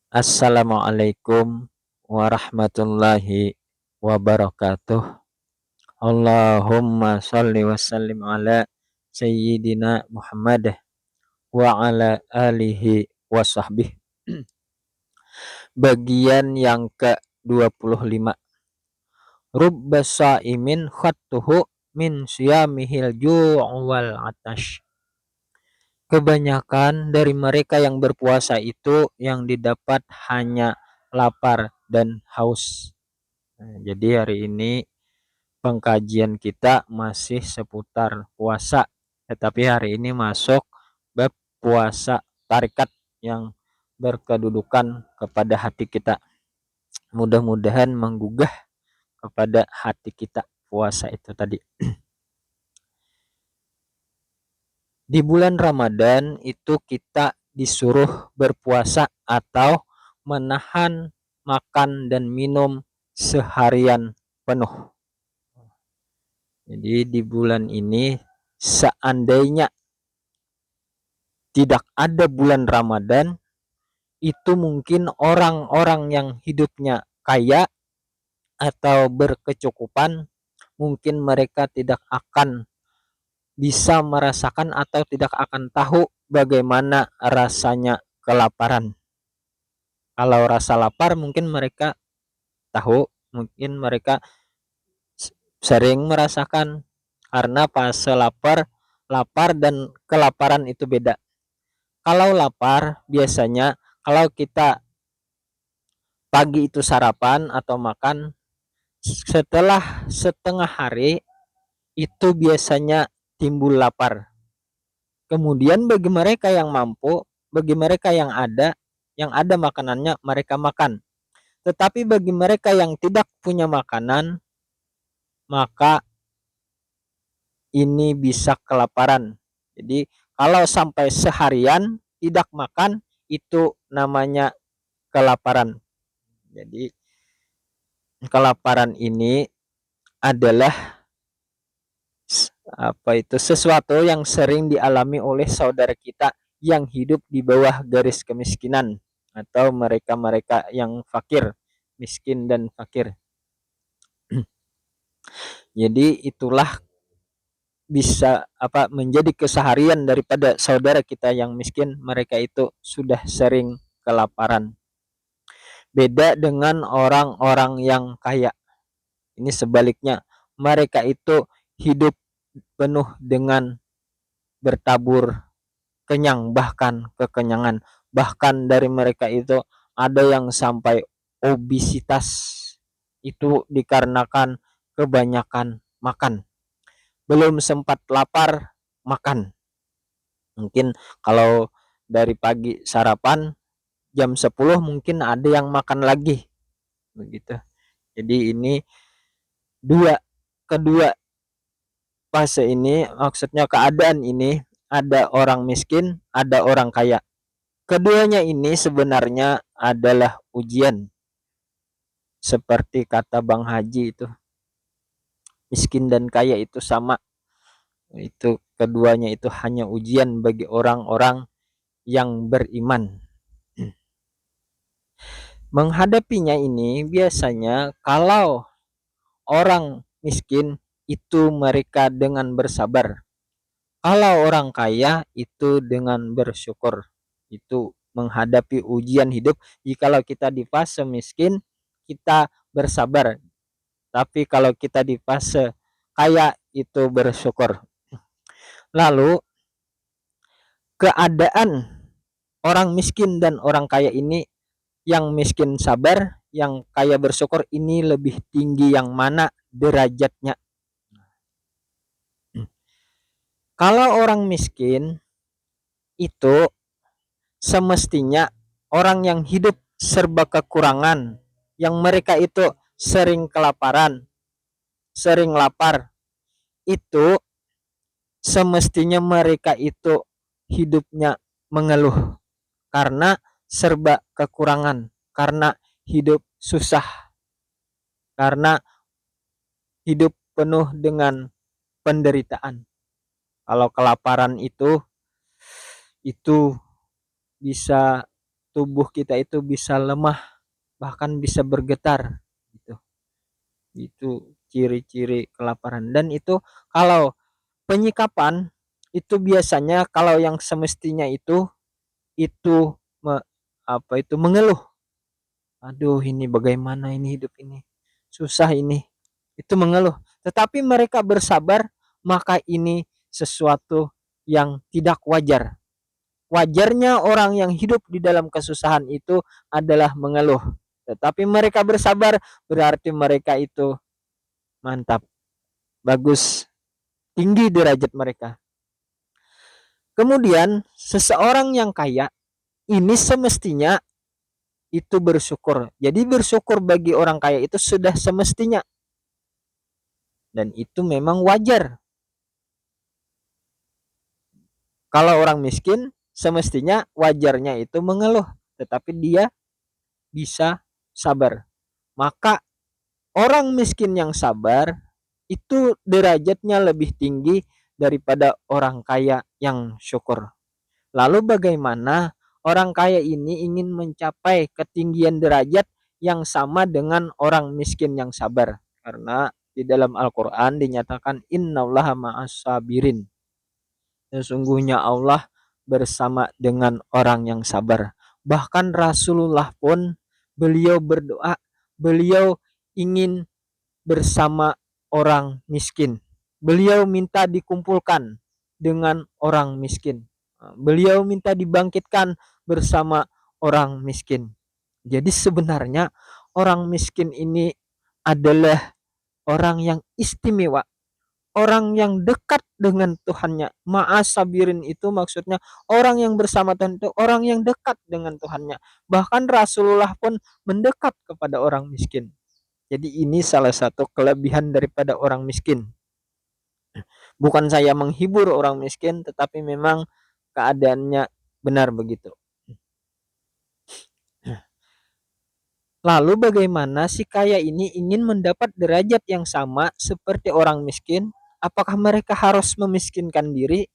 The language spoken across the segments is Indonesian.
Assalamualaikum warahmatullahi wabarakatuh. Allahumma sholli wa sallim ala sayyidina Muhammad wa ala alihi wa sahbihi. Bagian yang ke-25. Rubba sha'imin khattuhu min siyamihil ju' wal atash. Kebanyakan dari mereka yang berpuasa itu yang didapat hanya lapar dan haus. Jadi hari ini pengkajian kita masih seputar puasa, tetapi hari ini masuk bab puasa tarikat yang berkedudukan kepada hati kita. Mudah-mudahan menggugah kepada hati kita puasa itu tadi. Di bulan Ramadan itu kita disuruh berpuasa atau menahan makan dan minum seharian penuh. Jadi di bulan ini seandainya tidak ada bulan Ramadan, itu mungkin orang-orang yang hidupnya kaya atau berkecukupan, mungkin mereka tidak akan bisa merasakan atau tidak akan tahu bagaimana rasanya kelaparan. Kalau rasa lapar mungkin mereka tahu, mungkin mereka sering merasakan, karena fase lapar dan kelaparan itu beda. Kalau lapar biasanya kalau kita pagi itu sarapan atau makan, setelah setengah hari itu biasanya timbul lapar. Kemudian bagi mereka yang mampu, bagi mereka yang ada makanannya, mereka makan. Tetapi bagi mereka yang tidak punya makanan, maka ini bisa kelaparan. Jadi kalau sampai seharian tidak makan, itu namanya kelaparan. Jadi kelaparan ini adalah sesuatu yang sering dialami oleh saudara kita yang hidup di bawah garis kemiskinan atau mereka-mereka yang fakir, miskin dan fakir. Jadi itulah bisa menjadi keseharian daripada saudara kita yang miskin, mereka itu sudah sering kelaparan. Beda dengan orang-orang yang kaya. Ini sebaliknya, mereka itu hidup penuh dengan bertabur kenyang, bahkan kekenyangan. Bahkan dari mereka itu ada yang sampai obesitas, itu dikarenakan kebanyakan makan. Belum sempat lapar, makan. Mungkin kalau dari pagi sarapan jam 10 mungkin ada yang makan lagi. Begitu. Jadi ini kedua fase ini, maksudnya keadaan ini, ada orang miskin, ada orang kaya. Keduanya ini sebenarnya adalah ujian. Seperti kata Bang Haji itu, miskin dan kaya itu sama. Itu keduanya itu hanya ujian bagi orang-orang yang beriman. Menghadapinya ini biasanya kalau orang miskin itu mereka dengan bersabar. Kalau orang kaya itu dengan bersyukur. Itu menghadapi ujian hidup. Jikalau kita di fase miskin, kita bersabar. Tapi kalau kita di fase kaya itu bersyukur. Lalu keadaan orang miskin dan orang kaya ini, yang miskin sabar, yang kaya bersyukur, ini lebih tinggi yang mana derajatnya? Kalau orang miskin itu semestinya orang yang hidup serba kekurangan, yang mereka itu sering kelaparan, sering lapar, itu semestinya mereka itu hidupnya mengeluh karena serba kekurangan, karena hidup susah, karena hidup penuh dengan penderitaan. Kalau kelaparan itu bisa tubuh kita itu bisa lemah, bahkan bisa bergetar gitu. Itu ciri-ciri kelaparan. Dan itu kalau penyikapan itu biasanya kalau yang semestinya itu me, mengeluh. Aduh, ini bagaimana ini hidup ini? Susah ini. Itu mengeluh. Tetapi mereka bersabar, maka ini sesuatu yang tidak wajar. Wajarnya orang yang hidup di dalam kesusahan itu adalah mengeluh. Tetapi mereka bersabar, berarti mereka itu mantap, bagus, tinggi derajat mereka. Kemudian, seseorang yang kaya ini semestinya itu bersyukur. Jadi bersyukur bagi orang kaya itu sudah semestinya. Dan itu memang wajar. Kalau orang miskin, semestinya wajarnya itu mengeluh. Tetapi dia bisa sabar. Maka orang miskin yang sabar itu derajatnya lebih tinggi daripada orang kaya yang syukur. Lalu bagaimana orang kaya ini ingin mencapai ketinggian derajat yang sama dengan orang miskin yang sabar? Karena di dalam Al-Quran dinyatakan innallaha ma'as sabirin. Sesungguhnya Allah bersama dengan orang yang sabar. Bahkan Rasulullah pun beliau berdoa, beliau ingin bersama orang miskin. Beliau minta dikumpulkan dengan orang miskin. Beliau minta dibangkitkan bersama orang miskin. Jadi sebenarnya orang miskin ini adalah orang yang istimewa, orang yang dekat dengan Tuhannya. Ma'as sabirin itu maksudnya orang yang bersama Tuhan itu orang yang dekat dengan Tuhannya. Bahkan Rasulullah pun mendekat kepada orang miskin. Jadi ini salah satu kelebihan daripada orang miskin. Bukan saya menghibur orang miskin, tetapi memang keadaannya benar begitu. Lalu bagaimana si kaya ini ingin mendapat derajat yang sama seperti orang miskin? Apakah mereka harus memiskinkan diri?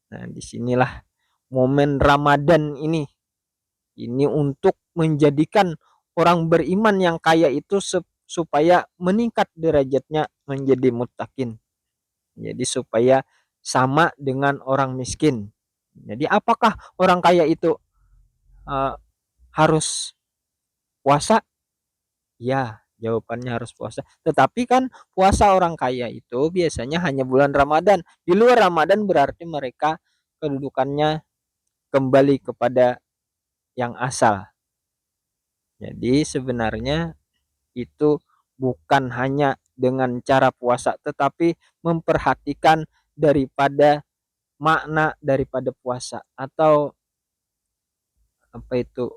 Nah, disinilah momen Ramadan ini. Ini untuk menjadikan orang beriman yang kaya itu supaya meningkat derajatnya menjadi muttaqin. Jadi supaya sama dengan orang miskin. Jadi apakah orang kaya itu uh, harus puasa? Ya, jawabannya harus puasa. Tetapi kan puasa orang kaya itu biasanya hanya bulan Ramadan. Di luar Ramadan berarti mereka kedudukannya kembali kepada yang asal. Jadi sebenarnya itu bukan hanya dengan cara puasa, tetapi memperhatikan daripada makna daripada puasa atau apa itu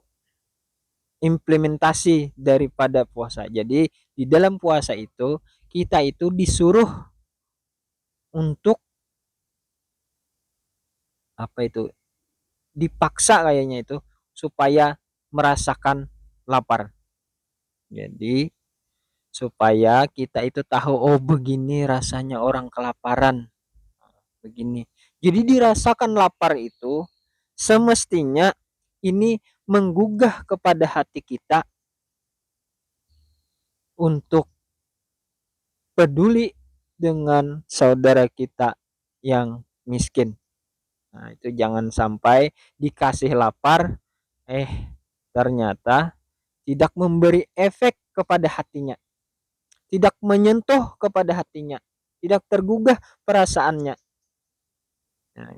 implementasi daripada puasa. Jadi di dalam puasa itu kita itu disuruh untuk apa itu dipaksa kayaknya itu supaya merasakan lapar. Jadi supaya kita itu tahu oh begini rasanya orang kelaparan. Begini. Jadi dirasakan lapar itu semestinya ini menggugah kepada hati kita untuk peduli dengan saudara kita yang miskin. Nah, itu jangan sampai dikasih lapar, ternyata tidak memberi efek kepada hatinya, tidak menyentuh kepada hatinya, tidak tergugah perasaannya. Nah,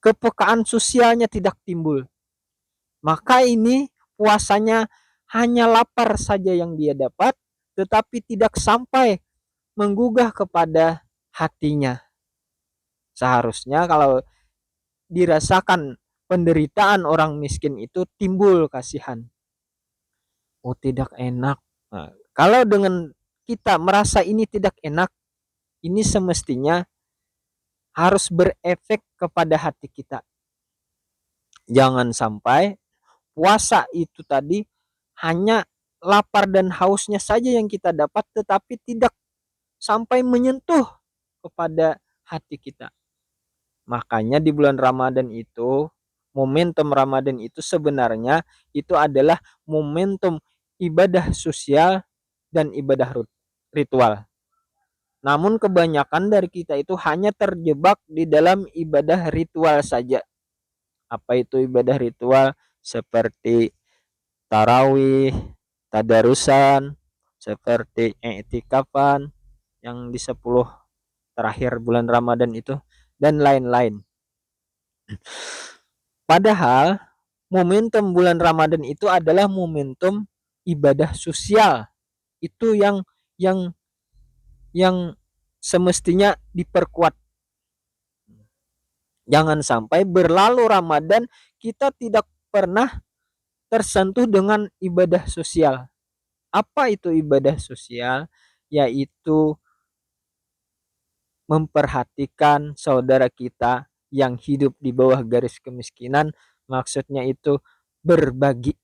kepekaan sosialnya tidak timbul. Maka ini puasanya hanya lapar saja yang dia dapat, tetapi tidak sampai menggugah kepada hatinya. Seharusnya kalau dirasakan penderitaan orang miskin itu timbul kasihan. Oh tidak enak. Nah, kalau dengan kita merasa ini tidak enak, ini semestinya harus berefek kepada hati kita. Jangan sampai puasa itu tadi hanya lapar dan hausnya saja yang kita dapat, tetapi tidak sampai menyentuh kepada hati kita. Makanya di bulan Ramadan itu momentum Ramadan itu sebenarnya itu adalah momentum ibadah sosial dan ibadah ritual. Namun kebanyakan dari kita itu hanya terjebak di dalam ibadah ritual saja. Apa itu ibadah ritual? Seperti tarawih, tadarusan, seperti i'tikafan yang di 10 terakhir bulan Ramadan itu, dan lain-lain. Padahal momentum bulan Ramadan itu adalah momentum ibadah sosial. Itu yang yang semestinya diperkuat. Jangan sampai berlalu Ramadan kita tidak pernah tersentuh dengan ibadah sosial. Apa itu ibadah sosial? Yaitu memperhatikan saudara kita yang hidup di bawah garis kemiskinan. Maksudnya itu berbagi.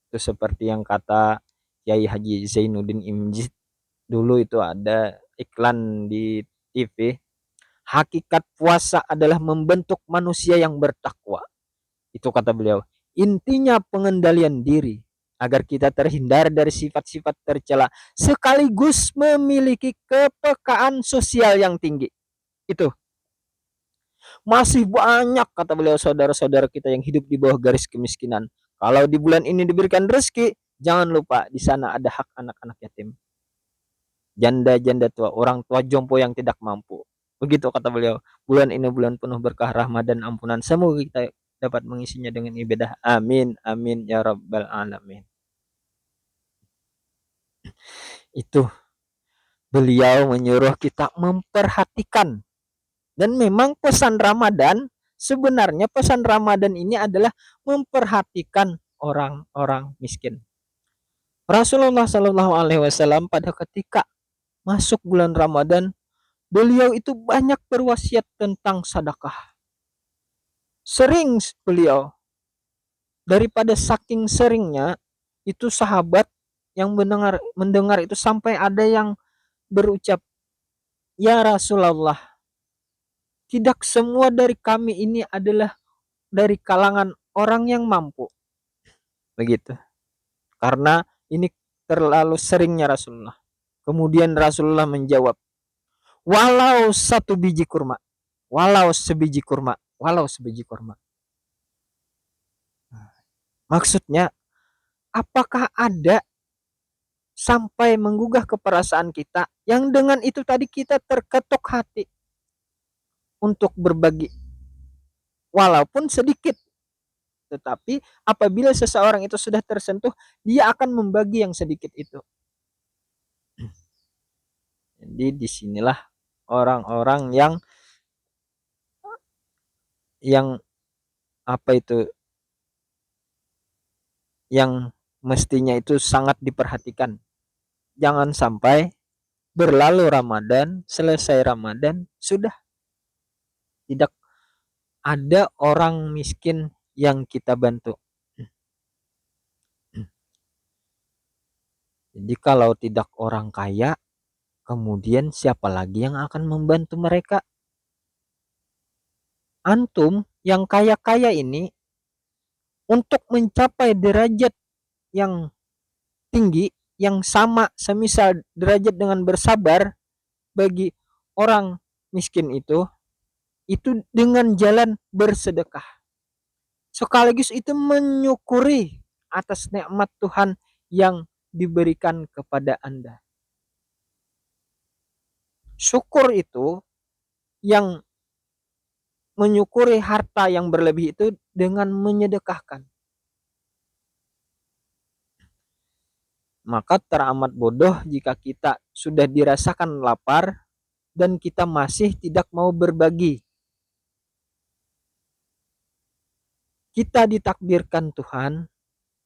Itu seperti yang kata Kiai Haji Zainuddin Imjid. Dulu itu ada iklan di TV. Hakikat puasa adalah membentuk manusia yang bertakwa. Itu kata beliau. Intinya pengendalian diri agar kita terhindar dari sifat-sifat tercela sekaligus memiliki kepekaan sosial yang tinggi. Itu masih banyak kata beliau saudara-saudara kita yang hidup di bawah garis kemiskinan. Kalau di bulan ini diberikan rezeki, jangan lupa di sana ada hak anak-anak yatim, janda-janda tua, orang tua jompo yang tidak mampu. Begitu kata beliau. Bulan ini bulan penuh berkah, rahmat dan ampunan. Semoga kita dapat mengisinya dengan ibadah. Amin, amin ya rabbal alamin. Itu beliau menyuruh kita memperhatikan. Dan memang pesan Ramadan, sebenarnya pesan Ramadan ini adalah memperhatikan orang-orang miskin. Rasulullah Shallallahu Alaihi Wasallam pada ketika masuk bulan Ramadan, beliau itu banyak berwasiat tentang sedekah. Sering beliau, daripada saking seringnya, itu sahabat yang mendengar itu sampai ada yang berucap, "Ya Rasulullah, tidak semua dari kami ini adalah dari kalangan orang yang mampu." Begitu. Karena ini terlalu seringnya Rasulullah. Kemudian Rasulullah menjawab, "Walau satu biji kurma, walau sebiji kurma, walau sebiji kurma." Maksudnya, apakah ada sampai menggugah keperasaan kita yang dengan itu tadi kita terketuk hati untuk berbagi walaupun sedikit, tetapi apabila seseorang itu sudah tersentuh, dia akan membagi yang sedikit itu. Jadi disinilah orang-orang yang apa itu, yang mestinya itu sangat diperhatikan. Jangan sampai berlalu Ramadan, selesai Ramadan, sudah tidak ada orang miskin yang kita bantu. Jadi kalau tidak orang kaya, kemudian siapa lagi yang akan membantu mereka? Antum yang kaya-kaya ini untuk mencapai derajat yang tinggi, yang sama semisal derajat dengan bersabar bagi orang miskin itu dengan jalan bersedekah. Sekaligus itu menyukuri atas nikmat Tuhan yang diberikan kepada Anda. Syukur itu, yang menyukuri harta yang berlebih itu dengan menyedekahkan. Maka teramat bodoh jika kita sudah dirasakan lapar dan kita masih tidak mau berbagi. Kita ditakdirkan Tuhan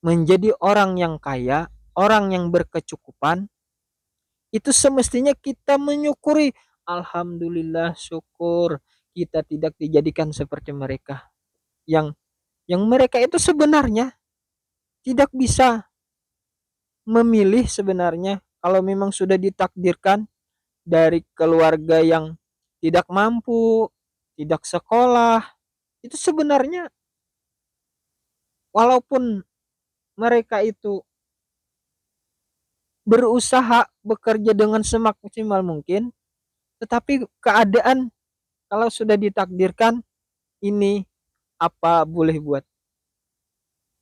menjadi orang yang kaya, orang yang berkecukupan. Itu semestinya kita menyukuri. Alhamdulillah, syukur kita tidak dijadikan seperti mereka. Yang mereka itu sebenarnya tidak bisa memilih sebenarnya, kalau memang sudah ditakdirkan dari keluarga yang tidak mampu, tidak sekolah, itu sebenarnya walaupun mereka itu berusaha bekerja dengan semaksimal mungkin, tetapi keadaan kalau sudah ditakdirkan ini apa boleh buat.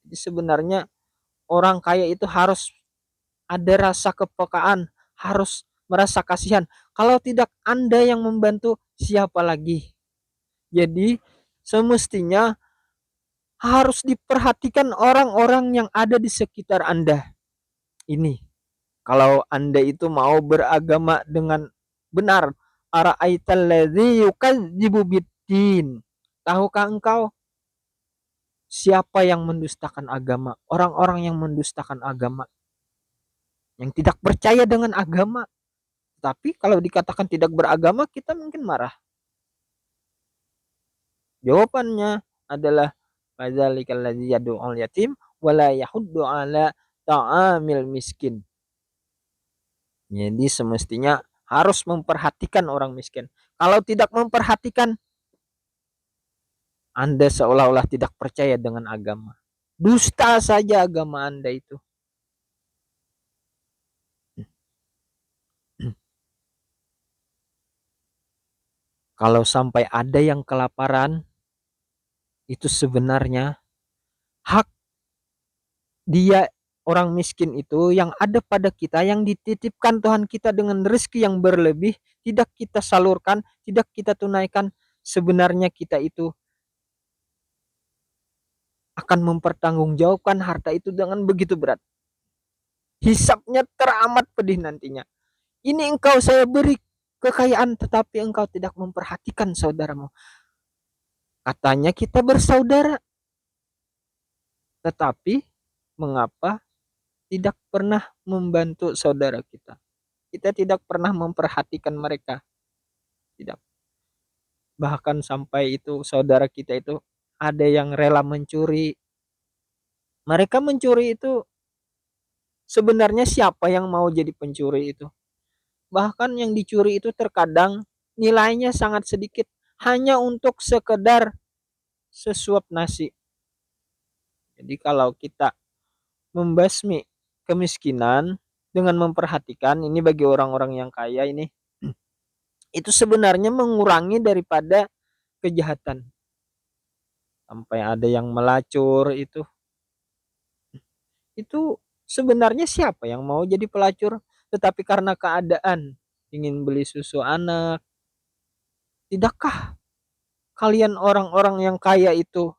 Jadi sebenarnya orang kaya itu harus ada rasa kepekaan, harus merasa kasihan. Kalau tidak Anda yang membantu, siapa lagi? Jadi semestinya harus diperhatikan orang-orang yang ada di sekitar Anda. Ini kalau Anda itu mau beragama dengan benar. Ara'aital ladzi yukadzibu biddin. Tahukah engkau siapa yang mendustakan agama? Orang-orang yang mendustakan agama, yang tidak percaya dengan agama. Tapi kalau dikatakan tidak beragama, kita mungkin marah. Jawabannya adalah fadzalikal ladzi yad'ul yatim wala yahuddu ala ta'amil miskin. Jadi semestinya harus memperhatikan orang miskin. Kalau tidak memperhatikan, Anda seolah-olah tidak percaya dengan agama. Dusta saja agama Anda itu. Kalau sampai ada yang kelaparan, itu sebenarnya hak dia, orang miskin itu yang ada pada kita, yang dititipkan Tuhan kita dengan rezeki yang berlebih, tidak kita salurkan, tidak kita tunaikan, sebenarnya kita itu akan mempertanggungjawabkan harta itu dengan begitu berat. Hisapnya teramat pedih nantinya. Ini engkau saya beri kekayaan, tetapi engkau tidak memperhatikan saudaramu. Katanya kita bersaudara, tetapi mengapa tidak pernah membantu saudara kita? Kita tidak pernah memperhatikan mereka. Tidak. Bahkan sampai itu saudara kita itu ada yang rela mencuri. Mereka mencuri itu sebenarnya siapa yang mau jadi pencuri itu? Bahkan yang dicuri itu terkadang nilainya sangat sedikit, hanya untuk sekedar sesuap nasi. Jadi kalau kita membasmi kemiskinan dengan memperhatikan, ini bagi orang-orang yang kaya ini, itu sebenarnya mengurangi daripada kejahatan. Sampai ada yang melacur itu sebenarnya siapa yang mau jadi pelacur? Tetapi karena keadaan ingin beli susu anak, tidakkah kalian orang-orang yang kaya itu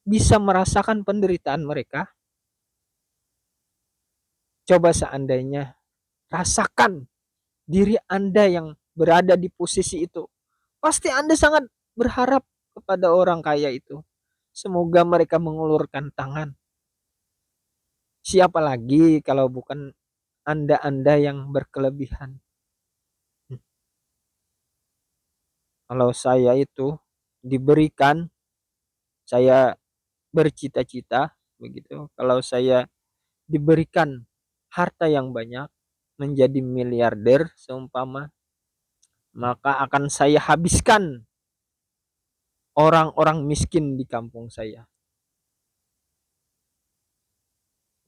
bisa merasakan penderitaan mereka? Coba seandainya rasakan diri Anda yang berada di posisi itu. Pasti Anda sangat berharap kepada orang kaya itu. Semoga mereka mengulurkan tangan. Siapa lagi kalau bukan Anda-Anda yang berkelebihan. Kalau saya itu diberikan, saya bercita-cita begitu. Kalau saya diberikan harta yang banyak, menjadi miliarder seumpama, maka akan saya habiskan orang-orang miskin di kampung saya.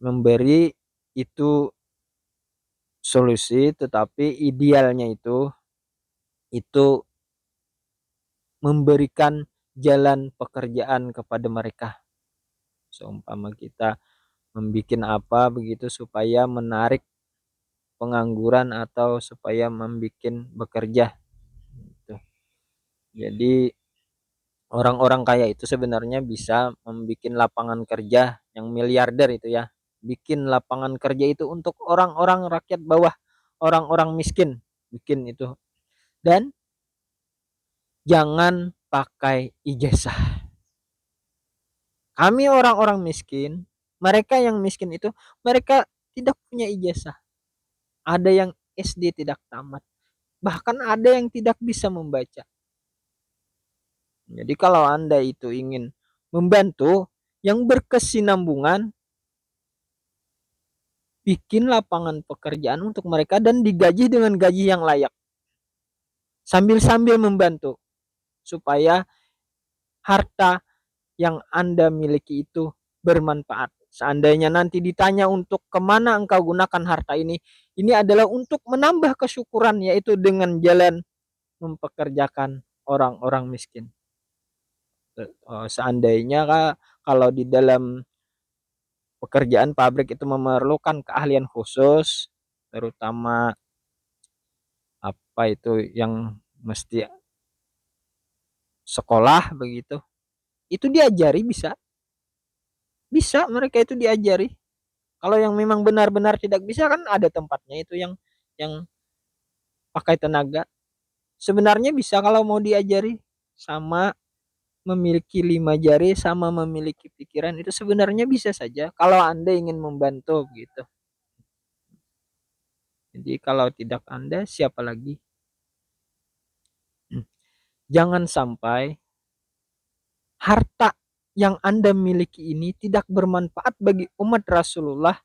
Memberi itu solusi, tetapi idealnya itu memberikan jalan pekerjaan kepada mereka. Seumpama kita membuat apa begitu supaya menarik pengangguran atau supaya membuat bekerja gitu. Jadi orang-orang kaya itu sebenarnya bisa membuat lapangan kerja yang miliarder itu ya. Bikin lapangan kerja itu untuk orang-orang rakyat bawah, orang-orang miskin, bikin itu. Dan jangan pakai ijazah. Kami orang-orang miskin, mereka yang miskin itu, mereka tidak punya ijazah. Ada yang SD tidak tamat, bahkan ada yang tidak bisa membaca. Jadi kalau Anda itu ingin membantu yang berkesinambungan, bikin lapangan pekerjaan untuk mereka dan digaji dengan gaji yang layak. Sambil-sambil membantu supaya harta yang Anda miliki itu bermanfaat. Seandainya nanti ditanya untuk kemana engkau gunakan harta ini adalah untuk menambah kesyukuran, yaitu dengan jalan mempekerjakan orang-orang miskin. Seandainya kalau di dalam pekerjaan pabrik itu memerlukan keahlian khusus, terutama apa itu yang mesti sekolah begitu, itu diajari, bisa bisa mereka itu diajari. Kalau yang memang benar-benar tidak bisa, kan ada tempatnya itu yang pakai tenaga. Sebenarnya bisa kalau mau diajari. Sama memiliki 5 jari, sama memiliki pikiran, itu sebenarnya bisa saja kalau Anda ingin membantu gitu. Jadi kalau tidak Anda, siapa lagi? Jangan sampai harta yang Anda miliki ini tidak bermanfaat bagi umat Rasulullah,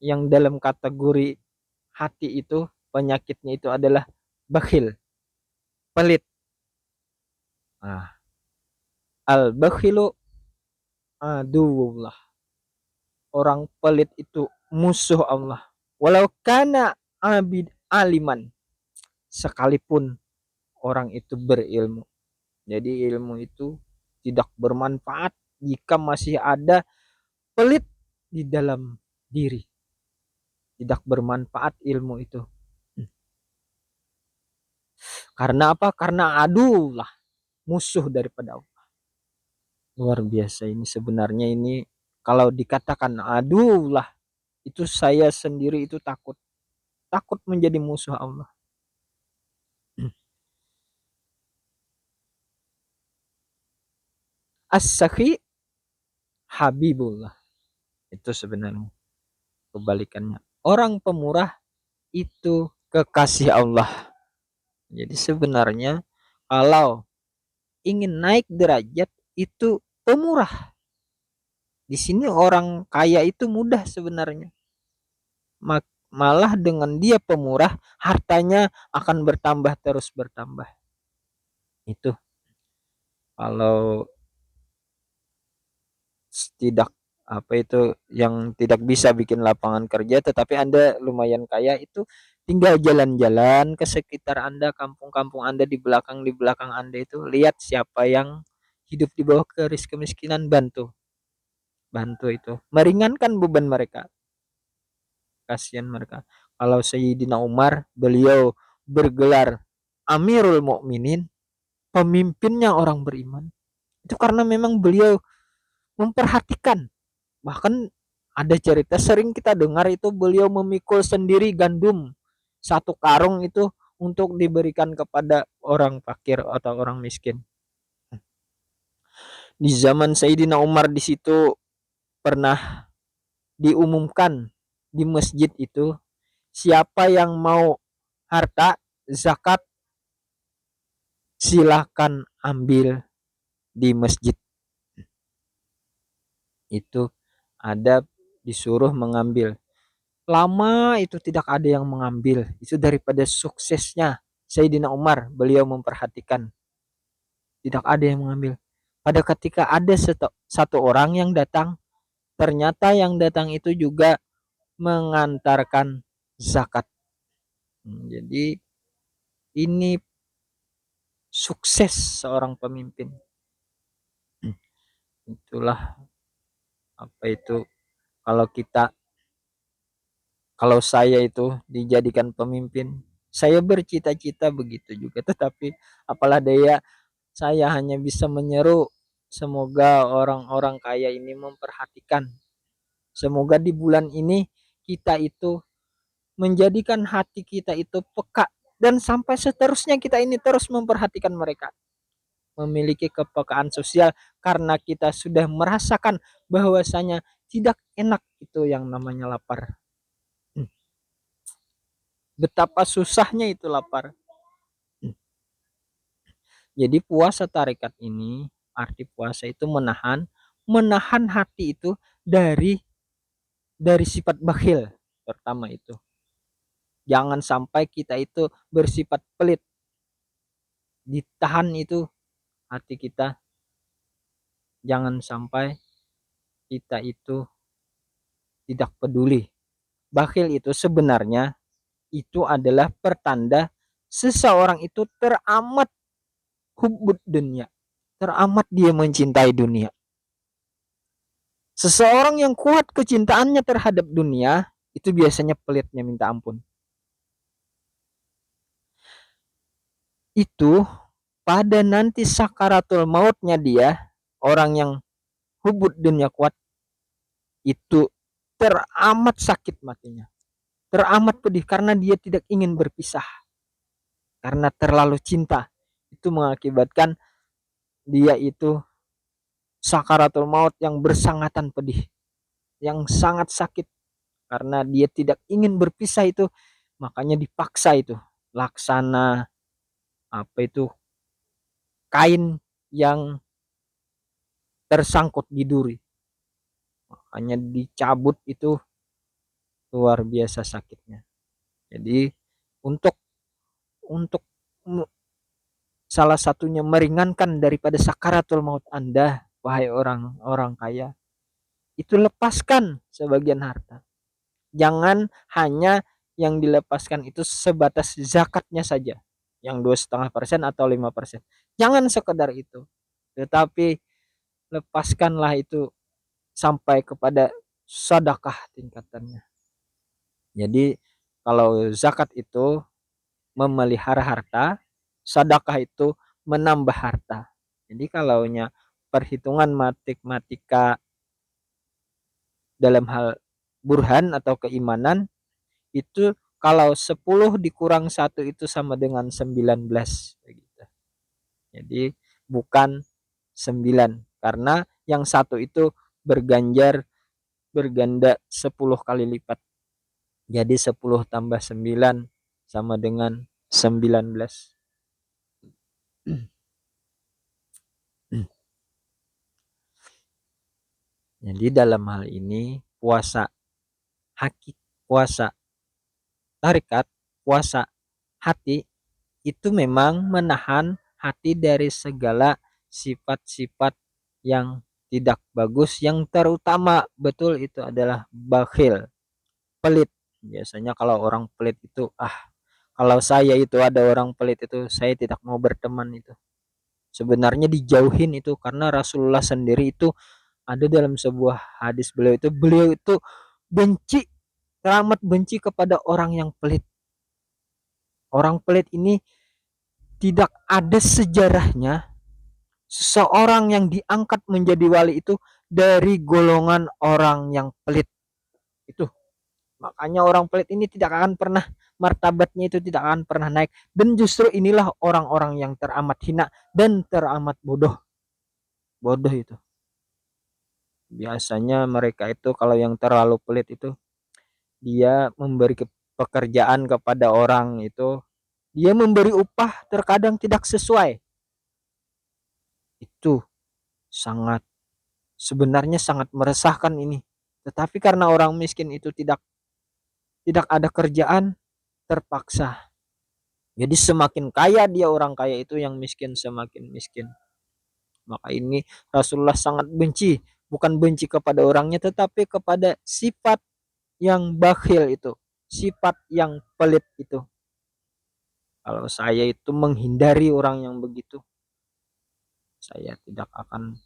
yang dalam kategori hati itu penyakitnya itu adalah bakhil, pelit. Nah, al bakhilu aduwullah. Orang pelit itu musuh Allah. Walau kana abid aliman, sekalipun orang itu berilmu. Jadi ilmu itu tidak bermanfaat jika masih ada pelit di dalam diri. Tidak bermanfaat ilmu itu. Karena apa? Karena adulah, musuh daripada Allah. Luar biasa ini sebenarnya ini, kalau dikatakan adulah, itu saya sendiri itu takut. Takut menjadi musuh Allah. As-sakhi habibullah. Itu sebenarnya kebalikannya. Orang pemurah itu kekasih Allah. Jadi sebenarnya kalau ingin naik derajat itu pemurah. Di sini orang kaya itu mudah sebenarnya. Malah dengan dia pemurah, hartanya akan bertambah terus bertambah. Itu kalau tidak apa itu yang tidak bisa bikin lapangan kerja, tetapi Anda lumayan kaya, itu tinggal jalan-jalan ke sekitar Anda, kampung-kampung Anda, di belakang Anda itu lihat siapa yang hidup di bawah garis kemiskinan, bantu. Bantu itu meringankan beban mereka. Kasihan mereka. Kalau Sayyidina Umar, beliau bergelar Amirul Mukminin, pemimpinnya orang beriman. Itu karena memang beliau memperhatikan. Bahkan ada cerita sering kita dengar itu beliau memikul sendiri gandum 1 karung itu untuk diberikan kepada orang fakir atau orang miskin. Di zaman Sayyidina Umar di situ pernah diumumkan di masjid itu, siapa yang mau harta zakat silahkan ambil di masjid. Itu ada disuruh mengambil. Lama itu tidak ada yang mengambil. Itu daripada suksesnya Sayyidina Umar, beliau memperhatikan. Tidak ada yang mengambil. Pada ketika ada satu orang yang datang, ternyata yang datang itu juga mengantarkan zakat. Jadi ini sukses seorang pemimpin. Itulah apa itu, kalau kita, kalau saya itu dijadikan pemimpin, saya bercita-cita begitu juga, tetapi apalah daya, saya hanya bisa menyeru, semoga orang-orang kaya ini memperhatikan. Semoga di bulan ini kita itu menjadikan hati kita itu peka, dan sampai seterusnya kita ini terus memperhatikan mereka. Memiliki kepekaan sosial karena kita sudah merasakan bahwasanya tidak enak itu yang namanya lapar. Betapa susahnya itu lapar. Jadi puasa tarekat ini, arti puasa itu menahan menahan hati itu dari sifat bakhil. Pertama itu, jangan sampai kita itu bersifat pelit. Ditahan itu hati kita Jangan sampai kita itu tidak peduli. Bakhil itu sebenarnya itu adalah pertanda seseorang itu teramat hubbud dunia, teramat dia mencintai dunia. Seseorang yang kuat kecintaannya terhadap dunia itu biasanya pelitnya minta ampun. Itu pada nanti sakaratul mautnya dia, orang yang hubud dunia kuat, itu teramat sakit matinya, teramat pedih karena dia tidak ingin berpisah, karena terlalu cinta. Itu mengakibatkan dia itu sakaratul maut yang bersangatan pedih, yang sangat sakit karena dia tidak ingin berpisah itu, makanya dipaksa itu laksana apa itu kain yang tersangkut di duri, makanya dicabut itu luar biasa sakitnya. Jadi untuk untuk salah satunya meringankan daripada sakaratul maut Anda, wahai orang-orang kaya, itu lepaskan sebagian harta. Jangan hanya yang dilepaskan itu sebatas zakatnya saja, yang 2,5% atau 5%. Jangan sekedar itu, tetapi lepaskanlah itu sampai kepada sedekah tingkatannya. Jadi kalau zakat itu memelihara harta, sedekah itu menambah harta. Jadi kalau perhitungan matematika dalam hal burhan atau keimanan itu, kalau 10 dikurang 1 itu sama dengan 19 begitu. Jadi bukan 9 karena yang satu itu berganda 10 kali lipat. Jadi 10 tambah 9 sama dengan 19. Jadi dalam hal ini puasa hakik, puasa tarikat, puasa hati itu memang menahan hati dari segala sifat-sifat yang tidak bagus, yang terutama betul itu adalah bakhil, pelit. Biasanya kalau orang pelit itu, kalau saya itu ada orang pelit itu saya tidak mau berteman itu. Sebenarnya dijauhin itu, karena Rasulullah sendiri itu ada dalam sebuah hadis, beliau itu benci, teramat benci kepada orang yang pelit. Orang pelit ini tidak ada sejarahnya seseorang yang diangkat menjadi wali itu dari golongan orang yang pelit. Itu makanya orang pelit ini tidak akan pernah, martabatnya itu tidak akan pernah naik, dan justru inilah orang-orang yang teramat hina dan teramat bodoh. Bodoh itu biasanya mereka itu kalau yang terlalu pelit itu, dia memberi pekerjaan kepada orang itu, dia memberi upah terkadang tidak sesuai. Itu sangat, sebenarnya sangat meresahkan ini. Tetapi karena orang miskin itu tidak ada kerjaan, terpaksa. Jadi semakin kaya dia orang kaya itu, yang miskin semakin miskin. Maka ini Rasulullah sangat benci, bukan benci kepada orangnya tetapi kepada sifat yang bakhil itu, sifat yang pelit itu. Kalau saya itu menghindari orang yang begitu, saya tidak akan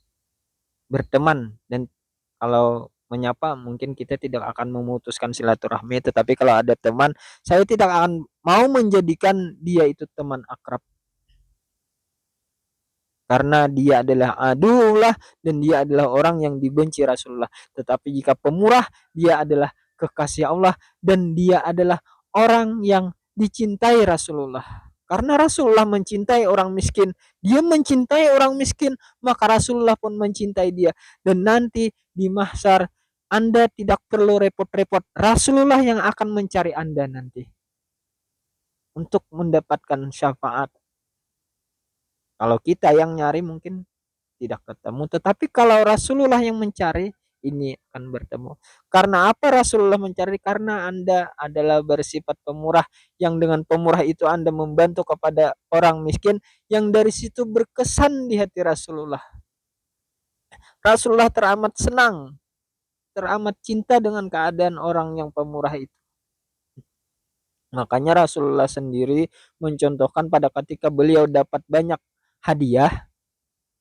berteman, dan kalau menyapa mungkin kita tidak akan memutuskan silaturahmi, tetapi kalau ada teman, saya tidak akan mau menjadikan dia itu teman akrab, karena dia adalah adulah, dan dia adalah orang yang dibenci Rasulullah. Tetapi jika pemurah, dia adalah kekasih Allah, dan dia adalah orang yang dicintai Rasulullah. Karena Rasulullah mencintai orang miskin, dia mencintai orang miskin, maka Rasulullah pun mencintai dia. Dan nanti di mahsyar Anda tidak perlu repot-repot, Rasulullah yang akan mencari Anda nanti untuk mendapatkan syafaat. Kalau kita yang nyari mungkin tidak ketemu, tetapi kalau Rasulullah yang mencari, ini akan bertemu. Karena apa Rasulullah mencari? Karena Anda adalah bersifat pemurah, yang dengan pemurah itu Anda membantu kepada orang miskin, yang dari situ berkesan di hati Rasulullah. Rasulullah teramat senang, teramat cinta dengan keadaan orang yang pemurah itu. Makanya Rasulullah sendiri mencontohkan pada ketika beliau dapat banyak hadiah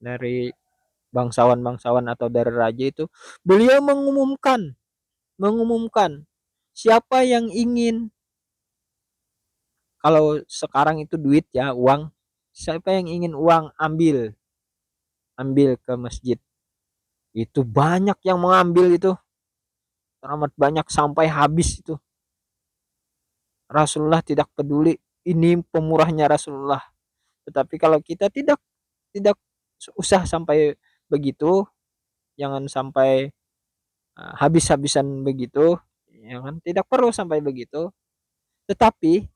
dari bangsawan-bangsawan atau dari raja itu, beliau mengumumkan siapa yang ingin, kalau sekarang itu duit ya, uang, siapa yang ingin uang ambil, ambil ke masjid. Itu banyak yang mengambil itu, teramat banyak sampai habis itu. Rasulullah tidak peduli, ini pemurahnya Rasulullah. Tetapi kalau kita tidak usah sampai begitu, jangan sampai habis-habisan begitu, ya kan? Tidak perlu sampai begitu. Tetapi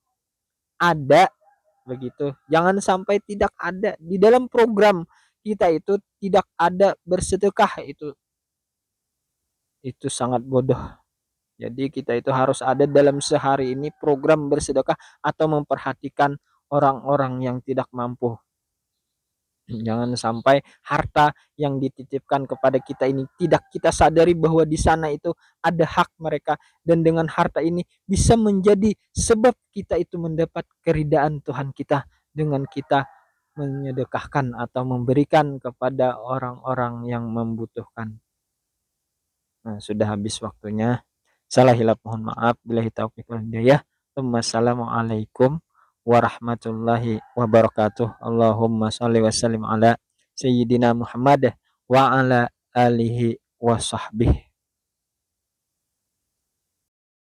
ada begitu. Jangan sampai tidak ada di dalam program kita itu, tidak ada bersedekah itu. Itu sangat bodoh. Jadi kita itu harus ada dalam sehari ini program bersedekah atau memperhatikan orang-orang yang tidak mampu. Jangan sampai harta yang dititipkan kepada kita ini tidak kita sadari bahwa di sana itu ada hak mereka, dan dengan harta ini bisa menjadi sebab kita itu mendapat keridaan Tuhan kita dengan kita menyedekahkan atau memberikan kepada orang-orang yang membutuhkan. Nah, sudah habis waktunya. Salah hilap mohon maaf. Billahi taufiq wal hidayah. Wassalamualaikum warahmatullahi wabarakatuh. Allahumma shalli wa sallim ala sayyidina Muhammad wa ala alihi wa sahbihi.